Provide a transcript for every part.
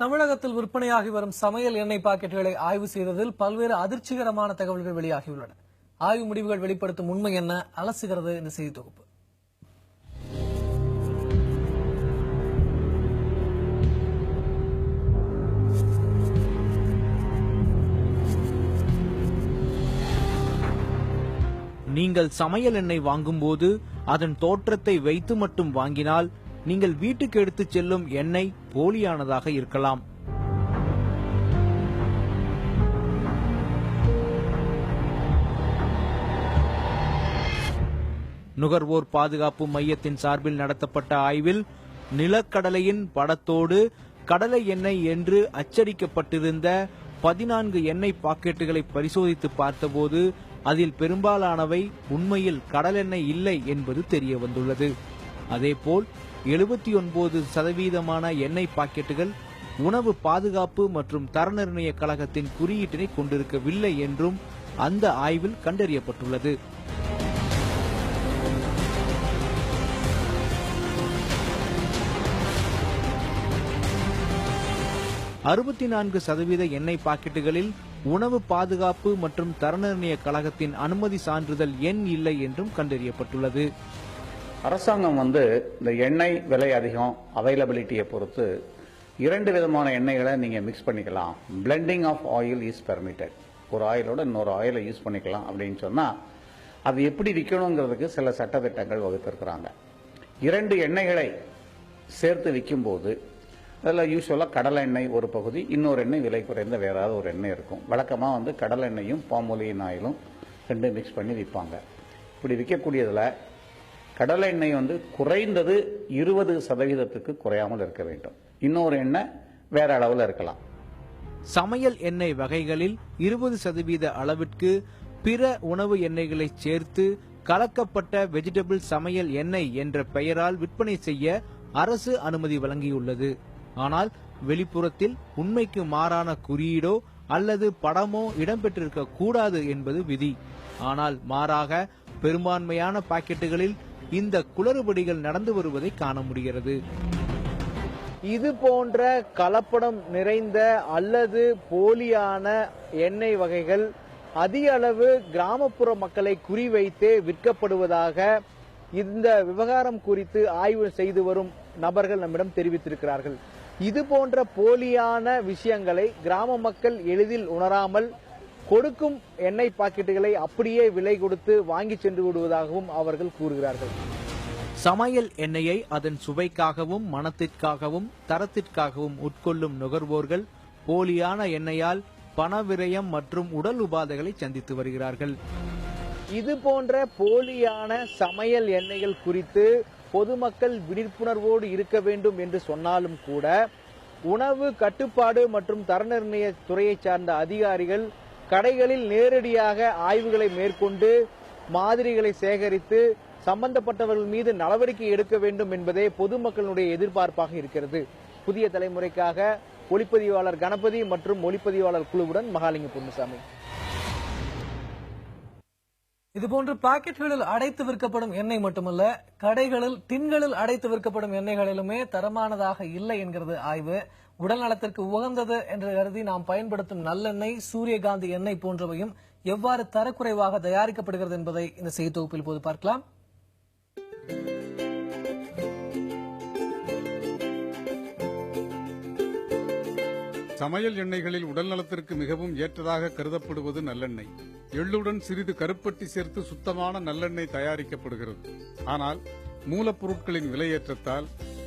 தமிழகத்தில் விற்பனையாகி வரும் சமையல் எண்ணெய் பாக்கெட்டுகளை ஆய்வு செய்ததில் பல்வேறு அதிர்ச்சிகரமான தகவல்கள் வெளியாகியுள்ளன. ஆய்வு முடிவுகள் வெளிப்படுத்தும் உண்மை என்ன அலசுகிறது இந்த செய்தி தொகுப்பு. நீங்கள் சமையல் எண்ணெய் வாங்கும்போது அதன் தோற்றத்தை வைத்து மட்டும் வாங்கினால் நீங்கள் வீட்டுக்கு எடுத்துச் செல்லும் எண்ணெய் போலியானதாக இருக்கலாம். நுகர்வோர் பாதுகாப்பு மையத்தின் சார்பில் நடத்தப்பட்ட ஆய்வில் நிலக்கடலையின் படத்தோடு கடலை எண்ணெய் என்று அச்சடிக்கப்பட்டிருந்த 14 எண்ணெய் பாக்கெட்டுகளை பரிசோதித்து பார்த்தபோது அதில் பெரும்பாலானவை உண்மையில் கடலெண்ணெய் இல்லை என்பது தெரிய வந்துள்ளது. அதேபோல் 79% எண்ணெய் பாக்கெட்டுகள் உணவு பாதுகாப்பு மற்றும் தர நிர்ணய கழகத்தின் குறியீட்டினை கொண்டிருக்கவில்லை என்றும் அந்த ஆய்வில் கண்டறியப்பட்டுள்ளது. %64 எண்ணெய் பாக்கெட்டுகளில் உணவு பாதுகாப்பு மற்றும் தர நிர்ணய கழகத்தின் அனுமதி சான்றிதழ் எண் இல்லை என்றும் கண்டறியப்பட்டுள்ளது. அரசாங்கம் இந்த எண்ணெய் விலை அதிகம் அவைலபிலிட்டியை பொறுத்து 2 விதமான எண்ணெய்களை நீங்க மிக்ஸ் பண்ணிக்கலாம். Blending of oil is permitted. ஒரு ஆயிலோட இன்னொரு ஆயிலை யூஸ் பண்ணிக்கலாம் அப்படின்னு சொன்னா அது எப்படி விற்கணுங்கிறதுக்கு சில சட்டத்திட்டங்கள் வகுத்திருக்கிறாங்க. 2 எண்ணெய்களை சேர்த்து விற்கும் போது அதில் யூஸ்வலாக கடலை எண்ணெய் ஒரு பகுதி, இன்னொரு எண்ணெய் விலை குறைந்த வேற ஏதாவது ஒரு எண்ணெய் இருக்கும். வழக்கமாக கடலை எண்ணெயும் பாமோலின் ஆயிலும் 2 மிக்ஸ் பண்ணி விற்பாங்க. இப்படி விற்கக்கூடியதில் கடலை எண்ணெய் குறைந்தது 20% குறையாமல் இருக்க வேண்டும். இன்னொரு எண்ணெய் வேற அளவில் இருக்கலாம். சமையல் எண்ணெய் வகைகளில் 20% அளவிற்கு பிற உணவு எண்ணெய்களை சேர்த்து கலக்கப்பட்ட வெஜிடபிள் சமையல் எண்ணெய் என்ற பெயரால் விற்பனை செய்ய அரசு அனுமதி வழங்கியுள்ளது. ஆனால் வெளிப்புறத்தில் உண்மைக்கு மாறான குறியீடோ அல்லது படமோ இடம்பெற்றிருக்க கூடாது என்பது விதி. ஆனால் மாறாக பெரும்பான்மையான பாக்கெட்டுகளில் இந்த குளறுபடிகள் நடந்து வருவதை காண முடிகிறது. இது போன்ற கலப்படம் நிறைந்த அல்லது போலியான எண்ணெய் வகைகள் அதிக அளவு கிராமப்புற மக்களை குறிவைத்தே விற்கப்படுவதாக இந்த விவகாரம் குறித்து ஆய்வு செய்து வரும் நபர்கள் நம்மிடம் தெரிவித்திருக்கிறார்கள். இது போன்ற போலியான விஷயங்களை கிராம மக்கள் எளிதில் உணராமல் கொடுக்கும் எண்ணெய் பாக்கெட்டுகளை அப்படியே விலை கொடுத்து வாங்கி சென்று விடுவதாகவும் அவர்கள் கூறுகிறார்கள். சமையல் எண்ணெயை அதன் சுவைக்காகவும் மணத்திற்காகவும் தரத்திற்காகவும் உட்கொள்ளும் நுகர்வோர்கள் போலியான எண்ணெயால் பண விரயம் மற்றும் உடல் உபாதைகளை சந்தித்து வருகிறார்கள். இது போன்ற போலியான சமையல் எண்ணெய்கள் குறித்து பொதுமக்கள் விழிப்புணர்வோடு இருக்க வேண்டும் என்று சொன்னாலும் கூட உணவு கட்டுப்பாடு மற்றும் தர நிர்ணய துறையை சார்ந்த அதிகாரிகள் கடைகளில் நேரடியாக ஆய்வுகளை மேற்கொண்டு மாதிரிகளை சேகரித்து சம்பந்தப்பட்டவர்கள் மீது நடவடிக்கை எடுக்க வேண்டும் என்பதே பொதுமக்களுடைய எதிர்பார்ப்பாக இருக்கிறது. புதிய தலைமுறைக்காக ஒளிப்பதிவாளர் கணபதி மற்றும் ஒளிப்பதிவாளர் குழுவுடன் மகாலிங்க பொன்னுசாமி. இதுபோன்று பாக்கெட்டுகளில் அடைத்து விற்கப்படும் எண்ணெய் மட்டுமல்ல, கடைகளில் டின்களில் அடைத்து விற்கப்படும் எண்ணெய்களிலுமே தரமானதாக இல்லை என்கிறது ஆய்வு. உடல் நலத்திற்கு உகந்தது என்று கருதி நாம் பயன்படுத்தும் நல்லெண்ணெய், சூரியகாந்தி எண்ணெய் போன்றவையும் எவ்வாறு தரக்குறைவாக தயாரிக்கப்படுகிறது என்பதை இந்த செய்தி தொகுப்பில் போது பார்க்கலாம். சமையல் எண்ணெய்களில் உடல் நலத்திற்கு மிகவும் ஏற்றதாக கருதப்படுவது நல்லெண்ணெய். எள்ளுடன் சிறிது கருப்பட்டி சேர்த்து சுத்தமான நல்லெண்ணெய் தயாரிக்கப்படுகிறது. ஆனால் மூலப்பொருட்களின் விலையேற்றத்தால்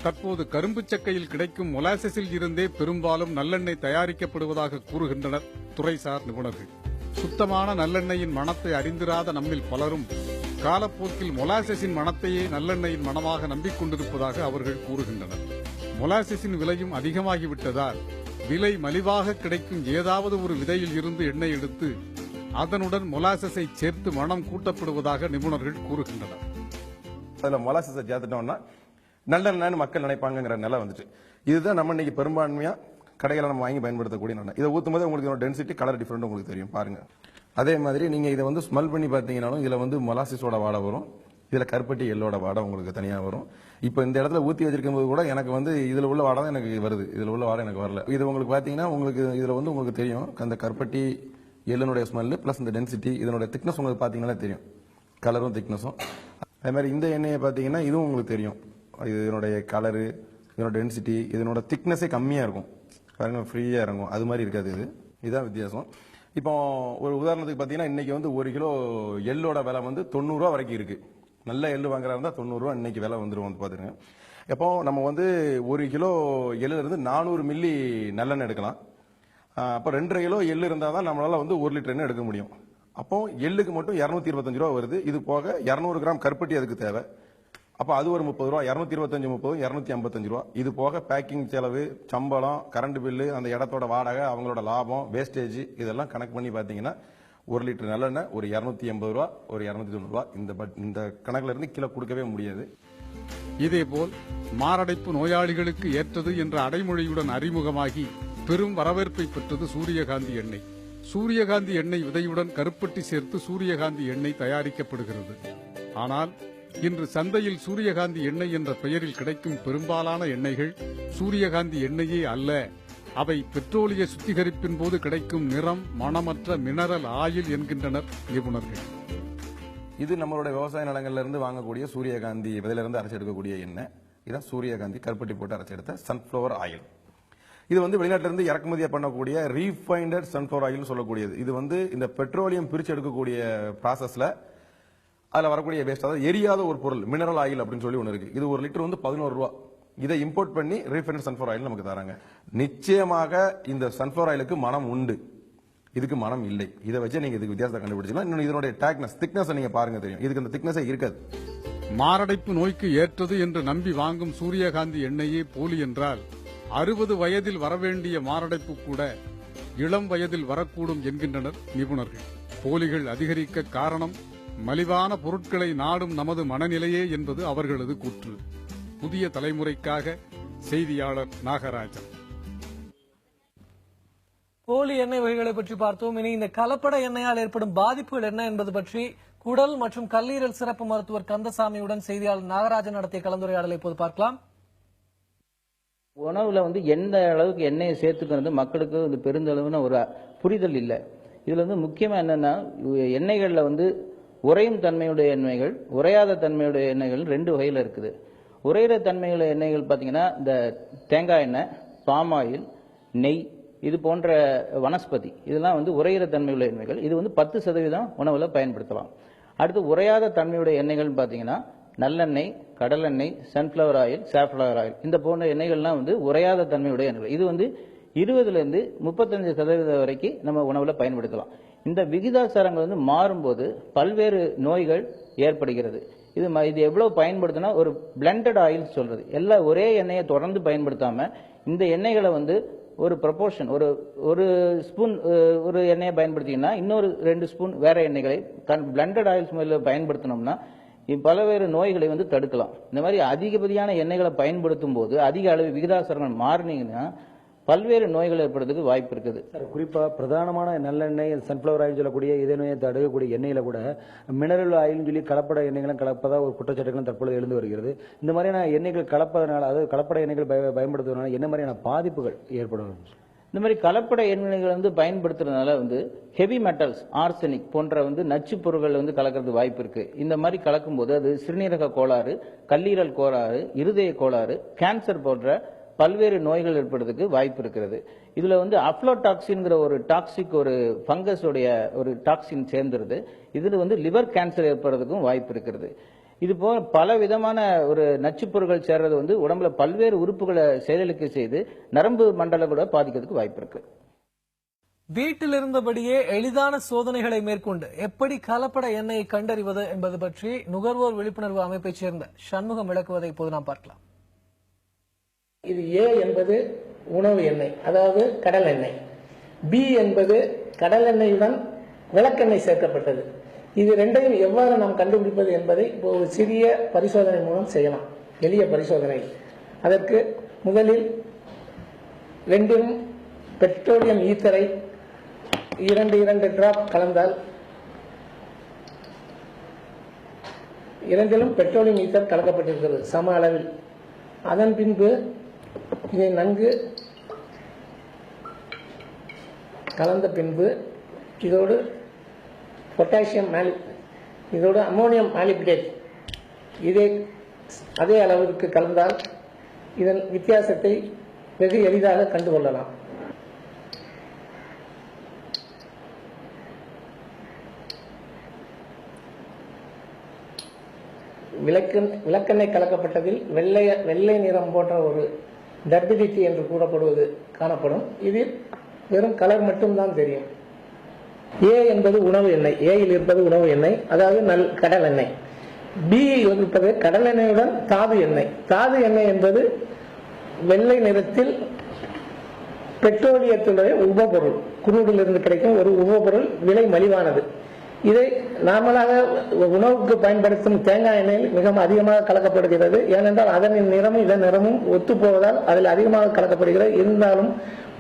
தற்போது கரும்பு சக்கையில் கிடைக்கும் மொலாசஸில் இருந்தே பெரும்பாலும் நல்லெண்ணெய் தயாரிக்கப்படுவதாக கூறுகின்றனர் துறைசார் நிபுணர்கள். சுத்தமான நல்லெண்ணெயின் மணத்தை அறிந்திராத நம்மில் பலரும் காலப்போக்கில் மொலாசஸின் மணத்தையே நல்லெண்ணெயின் மணமாக நம்பிக்கொண்டிருப்பதாக அவர்கள் கூறுகின்றனர். மொலாசஸின் விலையும் அதிகமாகிவிட்டதால் விலை மலிவாக கிடைக்கும் ஏதாவது ஒரு விதையில் இருந்து எண்ணெய் எடுத்து அதனுடன் மொலாசஸை சேர்த்து மனம் கூட்டப்படுவதாக நிபுணர்கள் கூறுகின்றனர். அதில் மொலாசஸை சேர்த்துட்டோம்னா நல்லெண்ணெய்னு மக்கள் நினைப்பாங்கிற நிலை வந்துட்டு இதுதான் நம்ம இன்னைக்கு பெரும்பான்மையா கடைகளை நம்ம வாங்கி பயன்படுத்தக்கூடிய நல்லெண்ணெய். இதை ஊற்றும் போது உங்களுக்கு டென்சிட்டி கலர் டிஃபரெண்ட் உங்களுக்கு தெரியும் பாருங்க. அதே மாதிரி நீங்க இதை ஸ்மெல் பண்ணி பார்த்தீங்கன்னாலும் இதுல மொலாசிஸோட வாடை வரும். இதுல கருப்பட்டி எள்ளோட வாடை உங்களுக்கு தனியா வரும். இப்போ இந்த இடத்துல ஊத்தி வச்சிருக்கும் போது கூட எனக்கு வந்து இதுல உள்ள வாடை தான் எனக்கு வருது, இதுல உள்ள வாடை எனக்கு வரல. இது உங்களுக்கு பாத்தீங்கன்னா உங்களுக்கு இதுல வந்து உங்களுக்கு தெரியும் அந்த கருப்பட்டி எள்ளனுடைய ஸ்மெல் பிளஸ் இந்த டென்சிட்டி இதனுடைய திக்னஸ் உங்களுக்கு பாத்தீங்கன்னா தெரியும், கலரும் திக்னஸும். அதே மாதிரி இந்த எண்ணெயை பாத்தீங்கன்னா இதுவும் உங்களுக்கு தெரியும், இதனுடைய கலரு இதனோட டென்சிட்டி இதனோட திக்னஸே கம்மியா இருக்கும், பாருங்க ஃப்ரீயா இருக்கும், அது மாதிரி இருக்காது. இதுதான் வித்தியாசம். இப்போ ஒரு உதாரணத்துக்கு பாத்தீங்கன்னா இன்னைக்கு வந்து 1 கிலோ எள்ளோட விலை வந்து 90 ரூபா வரைக்கும் இருக்கு. நல்ல எள்ளு வாங்குறா இருந்தா 90 ரூபா இன்னைக்கு விலை வந்துரும் வந்து பாத்துருங்க. எப்போ நம்ம வந்து 1 கிலோ எள்ளுல இருந்து 400 மில்லி நல்லெண்ணெய் எடுக்கலாம். அப்போ 2.5 கிலோ எள்ளு இருந்தால் தான் நம்மளால வந்து 1 லிட்டர் எண்ணெய் எடுக்க முடியும். அப்போ எள்ளுக்கு மட்டும் 225 ரூபா வருது. இது போக 200 கிராம் கருப்பட்டி அதுக்கு தேவை. அப்போ அது ஒரு 30 ரூபா, 225 30 255 ரூபா. இது போக பேக்கிங் செலவு, சம்பளம், கரண்ட் பில்லு, அந்த இடத்தோட வாடகை, அவங்களோட லாபம், வேஸ்டேஜ் இதெல்லாம் கணக்கு பண்ணி பார்த்தீங்கன்னா 1 லிட்டர் நல்லெண்ணெய் ஒரு 280 ரூபா, ஒரு 290 ரூபா. இந்த கணக்குல இருந்து கீழே கொடுக்கவே முடியாது. இதேபோல் மாரடைப்பு நோயாளிகளுக்கு ஏற்றது என்ற அடைமொழியுடன் அறிமுகமாகி பெரும் வரவேற்பை பெற்றது சூரியகாந்தி எண்ணெய். சூரியகாந்தி எண்ணெய் விதையுடன் கருப்பட்டி சேர்த்து சூரியகாந்தி எண்ணெய் தயாரிக்கப்படுகிறது. ஆனால் இன்று சந்தையில் சூரியகாந்தி எண்ணெய் என்ற பெயரில் கிடைக்கும் பெரும்பாலான எண்ணெய்கள் சூரியகாந்தி எண்ணெயே அல்ல. அவை பெட்ரோலிய சுத்திகரிப்பின் போது கிடைக்கும் நிறம் மணமற்ற மினரல் ஆயில் என்கின்றனர் நிபுணர்கள். இது நம்மளுடைய விவசாய நிலங்கள்ல இருந்து வாங்கக்கூடிய சூரியகாந்தி விதையில இருந்து அரைச்சு எடுக்கக்கூடிய எண்ணெய். இதான் சூரியகாந்தி கருப்பட்டி போட்டு அரைச்சு எடுத்த சன்ஃபிளவர் ஆயில். இது வந்து வெளிநாட்டில இருந்து இறக்குமதியா பண்ணக்கூடிய ரீஃபைண்டட் சன்ஃபிளவர் ஆயில் சொல்லக்கூடியது. இது வந்து இந்த பெட்ரோலியம் பிரிச்சு எடுக்கக்கூடிய ப்ராசஸ்ல அதுல வரக்கூடிய வேஸ்ட், அதாவது எரியாத ஒரு பொருள் மினரல் ஆயில் அப்படின்னு சொல்லி ஒன்று இருக்கு. இது 1 லிட்டர் வந்து 11 ரூபா. இதை இம்போர்ட் பண்ணி ரீஃபைண்டட் சன்ஃபிளவர் ஆயில் நமக்கு தராங்க. நிச்சயமாக இந்த சன்ஃபிளவர் ஆயிலுக்கு மனம் உண்டு, இதுக்கு மனம் இல்லை. இதை வச்சு நீங்க இதுக்கு வித்தியாசத்தை கண்டுபிடிச்சலாம். இன்னொன்று இதனுடைய திக்னஸ் நீங்க பாருங்க தெரியும், இதுக்கு அந்த திக்னஸே இருக்காது. மாரடைப்பு நோய்க்கு ஏற்றது என்று நம்பி வாங்கும் சூரியகாந்தி எண்ணெயே போலி என்றால் 60 வயதில் வரவேண்டிய மாரடைப்பு கூட இளம் வயதில் வரக்கூடும் என்கின்றனர் நிபுணர்கள். போலிகள் அதிகரிக்க காரணம் மலிவான பொருட்களை நாடும் நமது மனநிலையே என்பது அவர்களது கூற்று. புதிய தலைமுறைக்காக செய்தியாளர் நாகராஜன். போலி எண்ணெய் வகைகளை பற்றி பார்த்தோம். இனி இந்த கலப்பட எண்ணெயால் ஏற்படும் பாதிப்புகள் என்ன என்பது பற்றி குடல் மற்றும் கல்லீரல் சிறப்பு மருத்துவர் கந்தசாமியுடன் செய்தியாளர் நாகராஜன் நடத்திய கலந்துரையாடலை இப்போது பார்க்கலாம். உணவுல வந்து எந்த அளவுக்கு எண்ணெயை சேர்த்துக்கிறது மக்களுக்கு வந்து பெருந்தளவுன்னு ஒரு புரிதல் இல்லை. இதுல வந்து முக்கியமா என்னன்னா எண்ணெய்கள்ல வந்து உறையும் தன்மையுடைய எண்ணெய்கள், உறையாத தன்மையுடைய எண்ணெய்கள் 2 வகையில் இருக்குது. உறையிற தன்மையுடைய எண்ணெய்கள் பார்த்தீங்கன்னா இந்த தேங்காய் எண்ணெய், பாம் ஆயில், நெய், இது போன்ற வனஸ்பதி, இதெல்லாம் வந்து உறையிற தன்மையுள்ள எண்ணெய்கள். இது வந்து 10% உணவுல பயன்படுத்தலாம். அடுத்து உறையாத தன்மையுடைய எண்ணெய்கள் பார்த்தீங்கன்னா நல்லெண்ணெய், கடலெண்ணெய், சன்ஃபிளவர் ஆயில், சாஃப்ளவர் ஆயில், இந்த போன்ற எண்ணெய்கள்லாம் வந்து உறையாத தன்மையுடைய எண்ணெய்கள். இது வந்து 20லேருந்து 35% வரைக்கும் நம்ம உணவுல பயன்படுத்தலாம். இந்த விகிதாச்சாரங்கள் வந்து மாறும்போது பல்வேறு நோய்கள் ஏற்படுகிறது. இது எவ்வளவு பயன்படுத்தினா ஒரு பிளண்டட் ஆயில் சொல்றது, எல்லாம் ஒரே எண்ணெயை தொடர்ந்து பயன்படுத்தாம இந்த எண்ணெய்களை வந்து ஒரு ப்ரொபோர்ஷன், ஒரு ஸ்பூன் ஒரு எண்ணெயை பயன்படுத்திங்கன்னா இன்னொரு 2 ஸ்பூன் வேற எண்ணெய்களை பிளண்டட் ஆயில்ஸ் முறையில் பயன்படுத்தினோம்னா பல்வேறு நோய்களை வந்து தடுக்கலாம். இந்த மாதிரி அதிகப்படியான எண்ணெய்களை பயன்படுத்தும் போது அதிக அளவு விகிதாச்சாரங்கள் மாறினீங்கன்னா பல்வேறு நோய்கள் ஏற்படுறதுக்கு வாய்ப்பு இருக்குது. குறிப்பா பிரதானமான நல்லெண்ணெய், சன்ஃபிளவர் ஆயில் சொல்லக்கூடிய இதய நோயை தடுக்கக்கூடிய எண்ணெயில கூட மினரல் ஆயில் சொல்லி கலப்பட எண்ணெய்களும் கலப்பதா ஒரு குற்றச்சாட்டுகளும் தற்பொழுது எழுந்து வருகிறது. இந்த மாதிரியான எண்ணெய்கள் கலப்பதனால, அதாவது கலப்பட எண்ணெய்கள் பயன்படுத்துவதனால என்ன மாதிரியான பாதிப்புகள் ஏற்படும்? இந்த மாதிரி கலப்பட எண்ணெய்கள் வந்து பயன்படுத்துறதுனால வந்து ஹெவி மெட்டல்ஸ், ஆர்சனிக் போன்ற வந்து நச்சு பொருட்கள் வந்து கலக்கிறது வாய்ப்பு இருக்கு. இந்த மாதிரி கலக்கும் போது அது சிறுநீரக கோளாறு, கல்லீரல் கோளாறு, இருதய கோளாறு, கேன்சர் போன்ற பல்வேறு நோய்கள் ஏற்படுறதுக்கு வாய்ப்பு இருக்கிறது. இதுல வந்து அப்ளோடாக்சின்ங்கிற ஒரு டாக்ஸிக், ஒரு ஃபங்கஸ் உடைய ஒரு டாக்ஸின் சேர்ந்துருது. இதுல வந்து லிவர் கேன்சர் ஏற்படுறதுக்கும் வாய்ப்பு இருக்கிறது. இது போல பல விதமான ஒரு நச்சுப்பொருட்கள் சேர்றது வந்து உடம்புல பல்வேறு உறுப்புகளை செயலிழக்க செய்து நரம்பு மண்டலம் கூட பாதிக்கிறதுக்கு வாய்ப்பு இருக்கு. வீட்டில் இருந்தபடியே எளிதான சோதனைகளை மேற்கொண்டு எப்படி கலப்பட எண்ணெயை கண்டறிவது என்பது பற்றி நுகர்வோர் விழிப்புணர்வு அமைப்பைச் சேர்ந்த சண்முகம் விளக்குவதை இப்போது நாம் பார்க்கலாம். இது ஏ என்பது உணவு எண்ணெய், அதாவது கடல் எண்ணெய். பி என்பது கடல் எண்ணெயுடன் விளக்கெண்ணெய் சேர்க்கப்பட்டது. இது ரெண்டையும் எவ்வாறு நாம் கண்டுபிடிப்பது என்பதை இப்போ ஒரு சிறிய பரிசோதனை மூலம் செய்யலாம். எளிய பரிசோதனை. அதற்கு முதலில் 2 பெட்ரோலியம் ஈத்தரை 2 டிராப் கலந்தால் இரண்டிலும் பெட்ரோலியம் ஈத்தர் கலக்கப்பட்டிருக்கிறது சம அளவில். அதன் பின்பு இதை நன்கு கலந்த பின்பு இதோடு பொட்டாசியம் இதோடு அம்மோனியம் மாலிப்டேட் இதை அதே அளவிற்கு கலந்தால் இதன் வித்தியாசத்தை வெகு எளிதாக கண்டுகொள்ளலாம். விளக்கெண்ணெய் கலக்கப்பட்டதில் வெள்ளை நிறம் போன்ற ஒரு டர்பிடிட்டி என்று கூறப்படுவது காணப்படும். இதில் வெறும் கலர் மட்டும்தான் தெரியும். ஏ என்பது உணவு எண்ணெய், ஏயில் இருப்பது உணவு எண்ணெய், அதாவது கடல் எண்ணெய். பி இருப்பது கடல் எண்ணெயுடன் தாது எண்ணெய். தாது எண்ணெய் என்பது வெள்ளை நிறத்தில் பெட்ரோலியத்துடைய உபபொருள், குரூடில் இருந்து கிடைக்கும் ஒரு உபபொருள், விலை மலிவானது. இதை நார்மலாக உணவுக்கு பயன்படுத்தும் தேங்காய் எண்ணெயில் மிக அதிகமாக கலக்கப்படுகிறது. ஏனென்றால் அதன் நிறமும் இதன் நிறமும் ஒத்து போவதால் அதில் அதிகமாக கலக்கப்படுகிறது. இருந்தாலும்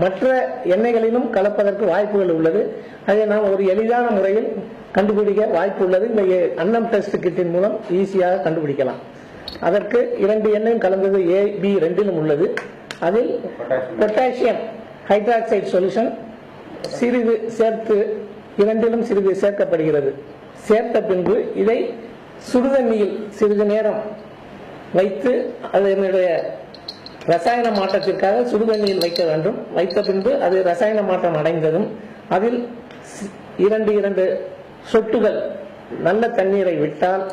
மற்ற எண்ணெய்களிலும் கலப்பதற்கு வாய்ப்புகள் உள்ளது. அதை நாம் ஒரு எளிதான முறையில் கண்டுபிடிக்க வாய்ப்பு உள்ளது. இந்த அன்னம் டெஸ்ட் கிட்டின் மூலம் ஈஸியாக கண்டுபிடிக்கலாம். அதற்கு 2 எண்ணெயும் கலந்தது A, B ரெண்டிலும் உள்ளது. அதில் பொட்டாசியம் ஹைட்ராக்சைடு சொல்யூஷன் சிறிது சேர்த்து இரண்டிலும் சிறிது சேர்க்கப்படுகிறது. சேர்த்த பின்பு இதை சுடுதண்ணியில் சிறிது நேரம் வைத்து அதனுடைய ரசாயன மாற்றத்திற்காக சுடுதண்ணியில் வைக்க வேண்டும். வைத்த பின்பு அது ரசாயன மாற்றம் அடைந்ததும் அதில் 2 சொட்டுகள் நல்ல தண்ணீரை விட்டால்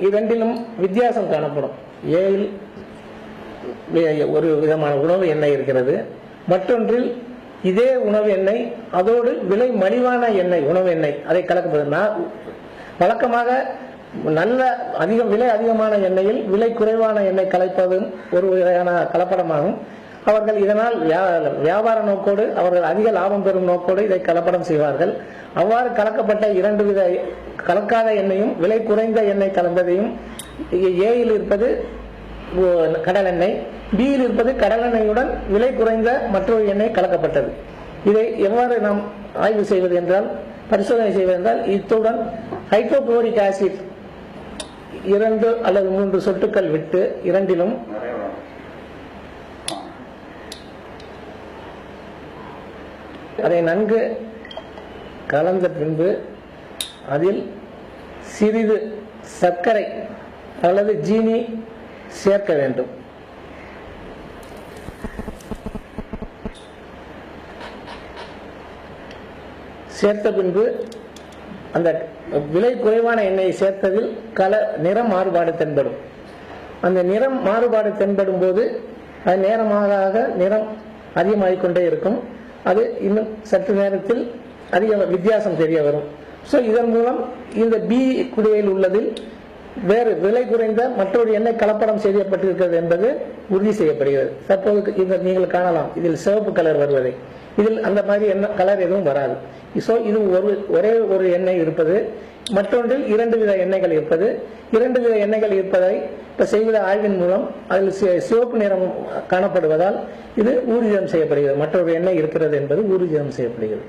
இரண்டிலும் வித்தியாசம் காணப்படும். ஏயில் ஒரு விதமான உணவு எண்ணெய் இருக்கிறது, மற்றொன்றில் இதே உணவு எண்ணெய் அதோடு விலை மலிவான எண்ணெய் உணவு எண்ணெய் அதை கலக்கப்படுது. வழக்கமாக விலை அதிகமான எண்ணெயில் விலை குறைவான எண்ணெய் கலப்பதும் ஒரு வகையான கலப்படமாகும். அவர்கள் இதனால் வியாபார நோக்கோடு அவர்கள் அதிக லாபம் பெறும் நோக்கோடு இதை கலப்படம் செய்வார்கள். அவ்வாறு கலக்கப்பட்ட 2 வித கலக்காத எண்ணெயும் விலை குறைந்த எண்ணெய் கலந்ததையும் ஏயில் இருப்பது கடல் எண்ணெய், பியில் இருப்பது கடல் எண்ணெயுடன் விலை குறைந்த மற்றொரு எண்ணெய் கலக்கப்பட்டது. இதை எவ்வாறு நாம் ஆய்வு செய்வது என்றால், பரிசோதனை செய்வது என்றால், இத்துடன் ஹைட்ரோகுளோரிக் ஆசிட் 2 அல்லது 3 சொட்டுக்கள் விட்டு இரண்டிலும் அதை நன்கு கலந்த பின்பு அதில் சிறிது சர்க்கரை அல்லது ஜீனி சேர்க்க வேண்டும். சேர்த்த பின்பு அந்த விலை குறைவான எண்ணெயை சேர்த்ததில் நிற மாறுபாடு தென்படும். அந்த நிறம் மாறுபாடு தென்படும் போது அது நேரமாக நிறம் அதிகமாகிக் கொண்டே இருக்கும். அது இன்னும் சற்று நேரத்தில் அதிக வித்தியாசம் தெரிய வரும். ஸோ இதன் மூலம் இந்த பி குடுவையில் உள்ளதில் வேறு விலை குறைந்த மற்றொரு எண்ணெய் கலப்படம் செய்யப்பட்டிருக்கிறது என்பது உறுதி செய்யப்படுகிறது. தற்போது நீங்கள் காணலாம் இதில் சிவப்பு கலர் வருவதை. இதில் அந்த மாதிரி கலர் எதுவும் வராது. ஸோ இது ஒரே ஒரு எண்ணெய் இருப்பது, மற்றொன்றில் 2 வித எண்ணெய்கள் இருப்பது. 2 வித எண்ணெய்கள் இருப்பதை இப்ப செய்த ஆய்வின் மூலம் அதில் சிவப்பு நிறம் காணப்படுவதால் இது ஊர்ஜிதம் செய்யப்படுகிறது. மற்றொரு எண்ணெய் இருக்கிறது என்பது ஊர்ஜிதம் செய்யப்படுகிறது.